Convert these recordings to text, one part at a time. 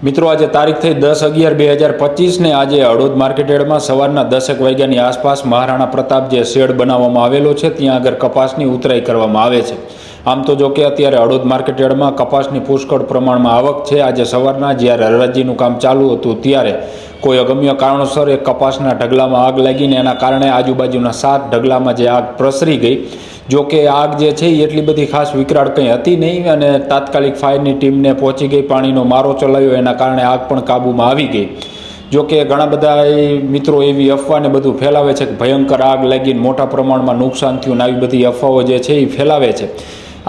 મિત્રો આજે તારીખ થઈ 10/11/2025 ને આજે હળવદ માર્કેટયાર્ડમાં સવારના 10 વાગ્યાની આસપાસ મહારાણા પ્રતાપ જે શેડ બનાવવામાં આવેલો છે ત્યાં આગળ કપાસની ઉતરાઈ કરવામાં આવે છે। આમ તો જો કે અત્યારે હળવદ માર્કેટયાર્ડમાં કપાસની પુષ્કળ પ્રમાણમાં આવક છે। આજે સવારના જ્યારે હરાજીનું કામ ચાલુ હતું ત્યારે કોઈ અગમ્ય કારણોસર એક કપાસના ઢગલામાં આગ લાગીને એના કારણે આજુબાજુના 7 ઢગલામાં જે આગ પ્રસરી ગઈ। જો કે આગ જે છે એ એટલી બધી ખાસ વિકરાળ કંઈ હતી નહીં અને તાત્કાલિક ફાયરની ટીમને પહોંચી ગઈ, પાણીનો મારો ચલાવ્યો, એના કારણે આગ પણ કાબૂમાં આવી ગઈ। જો કે ઘણા બધા મિત્રો એવી અફવાને બધું ફેલાવે છે કે ભયંકર આગ લાગીને મોટા પ્રમાણમાં નુકસાન થયું ને આવી બધી અફવાઓ જે છે એ ફેલાવે છે।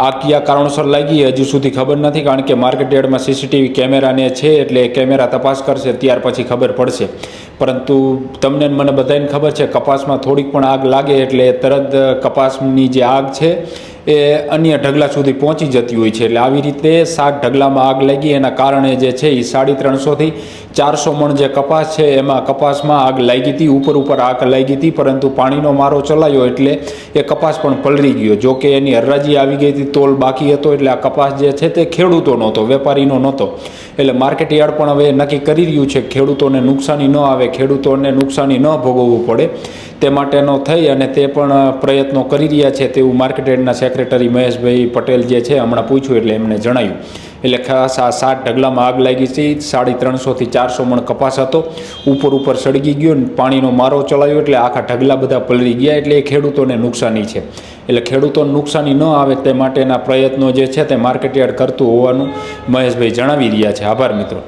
આ કયા કારણોસર લાગી હજુ સુધી ખબર નથી, કારણ કે માર્કેટયાર્ડમાં સીસીટીવી કેમેરાને છે એટલે કેમેરા તપાસ કરશે ત્યાર પછી ખબર પડશે। પરંતુ તમને મને બધાને ખબર છે કપાસમાં થોડીક પણ આગ લાગે એટલે તરત કપાસની જે આગ છે એ અન્ય ઢગલા સુધી પહોંચી જતી હોય છે। એટલે આવી રીતે 7 ઢગલામાં આગ લાગી એના કારણે જે છે એ 350 થી 400 મણ જે કપાસ છે એમાં કપાસમાં આગ લાગી હતી, ઉપર આગ લાગી હતી, પરંતુ પાણીનો મારો ચલાવ્યો એટલે એ કપાસ પણ પલળી ગયો। જો કે એની હરાજી આવી ગઈ હતી, તોલ બાકી હતો, એટલે આ કપાસ જે છે તે ખેડૂતો નહોતો, વેપારીનો નહોતો। એટલે માર્કેટયાર્ડ પણ હવે નક્કી કરી રહ્યું છે કે ખેડૂતોને નુકસાની ન આવે, ખેડૂતોને નુકસાની ન ભોગવવું પડે તે માટેનો થઈ અને તે પણ પ્રયત્નો કરી રહ્યા છે તેવું માર્કેટયાર્ડના સેક્રેટરી મહેશભાઈ પટેલ જે છે હમણાં પૂછ્યું એટલે એમને જણાવ્યું। એટલે ખાસ આ 7 ઢગલામાં આગ લાગી છે। 350 થી 400 મણ કપાસ હતો, ઉપર સળગી ગયો, પાણીનો મારો ચલાવ્યો એટલે આખા ઢગલા બધા પલળી ગયા, એટલે એ ખેડૂતોને નુકસાની છે। એટલે ખેડૂતોને નુકસાની ન આવે તે માટેના પ્રયત્નો જે છે તે માર્કેટયાર્ડ કરતું હોવાનું મહેશભાઈ જણાવી રહ્યા છે। આભાર મિત્રો।